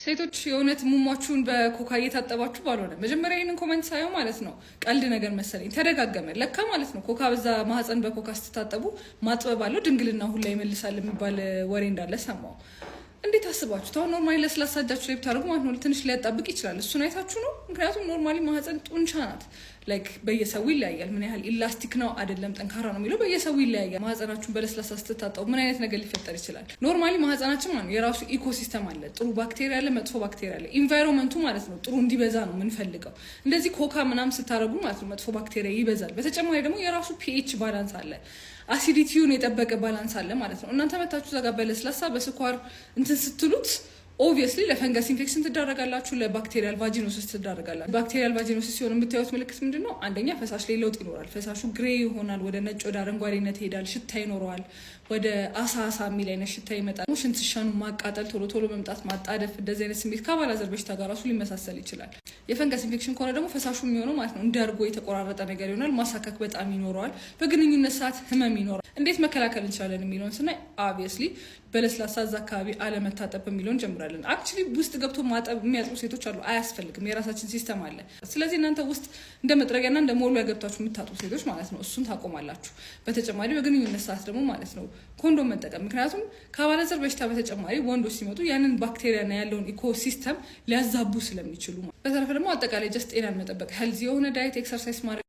ሴቶች የእውነት ሙሟችሁን በኮካ እየታጠባችሁ ባልሆነ መጀመሪያ ይሄንን ኮሜንት ሳየው ማለት ነው ቀልድ ነገር መሰለኝ ተደጋገመ ለካ ማለት ነው ኮካ በዛ ማህፀን በኮካ ስትታጠቡ ማጥበብ አለው ድንግልና ሁላ ይመልሳል የሚባል ወሬ እንዳለ ሰማው። እንዴት አስባችሁ ታው ኖርማሊ ለስላሳጃችሁ ላይ ብታደርጉ ማለት ነው ትንሽ ሊያጣብቅ ይችላል። እሱን አይታችሁ ነው። ምክንያቱም ኖርማሊ ማህፀን ጡንቻ ናት። ላይክ በየሰው ይለያያል። ምን ያህል ኢላስቲክ ነው አይደለም ጠንካራ ነው የሚለው በየሰው ይለያያል። ማህፀናችሁን በለስላሳ ስትታጠቡ ምን አይነት ነገር ሊፈጠር ይችላል? ኖርማሊ ማህፀናችን ማለት ነው የራሱ ኢኮሲስተም አለ። ጥሩ ባክቴሪያ አለ፣ መጥፎ ባክቴሪያ አለ። ኢንቫይሮንመንቱ ማለት ነው ጥሩ እንዲበዛ ነው የምንፈልገው። እንደዚህ ኮካ ምናምን ስታደርጉ ማለት ነው መጥፎ ባክቴሪያ ይበዛል። በተጨማሪ ደግሞ የራሱ ፒኤች ባላንስ አለ። አሲዲቲውን የጠበቀ ባላንስ አለ ማለት ነው። እናንተ መታችሁ ዘጋ በለስላሳ በስኳር እንትን ስትሉት ኦብቪየስሊ ለፈንገስ ኢንፌክሽን ትዳረጋላችሁ፣ ለባክቴሪያል ቫጂኖሲስ ትዳረጋላችሁ። ባክቴሪያል ቫጂኖሲስ ሲሆን የምታዩት ምልክት ምንድነው? አንደኛ ፈሳሽ ላይ ለውጥ ይኖራል። ፈሳሹ ግሬ ይሆናል፣ ወደ ነጭ ወደ አረንጓዴነት ይሄዳል። ሽታ ይኖረዋል፣ ወደ አሳ የሚል አይነት ሽታ ይመጣል። ሽንት ሲሸኑ ማቃጠል፣ ቶሎ ቶሎ መምጣት፣ ማጣደፍ፣ እንደዚህ አይነት ስሜት ከአባላዘር በሽታ ጋር ራሱ ሊመሳሰል ይችላል። የፈንገስ ኢንፌክሽን ከሆነ ደግሞ ፈሳሹ የሚሆነው ማለት ነው እንደ እርጎ የተቆራረጠ ነገር ይሆናል። ማሳከክ በጣም ይኖረዋል። በግንኙነት ሰዓት ህመም ይኖራል። እንዴት መከላከል እንችላለን የሚለውን ስናይ ኦብቪየስሊ በለስላሳ እዛ አካባቢ አለመታጠብ የሚለውን ጀምራለን። አክቹሊ ውስጥ ገብቶ ማጠብ የሚያጥቡ ሴቶች አሉ። አያስፈልግም፣ የራሳችን ሲስተም አለ። ስለዚህ እናንተ ውስጥ እንደ መጥረጊያና እንደ ሞሉ ገብታችሁ የምታጥቡ ሴቶች ማለት ነው እሱን ታቆማላችሁ። በተጨማሪ በግንኙነት ሰዓት ደግሞ ማለት ነው ኮንዶም መጠቀም። ምክንያቱም ከአባለዘር በሽታ በተጨማሪ ወንዶች ሲመጡ ያንን ባክቴሪያና ያለውን ኢኮሲስተም ሊያዛቡ ስለሚችሉ። በተረፈ ደግሞ አጠቃላይ ጀስት ጤናን መጠበቅ፣ ሄልዚ የሆነ ዳይት፣ ኤክሰርሳይዝ ማድረግ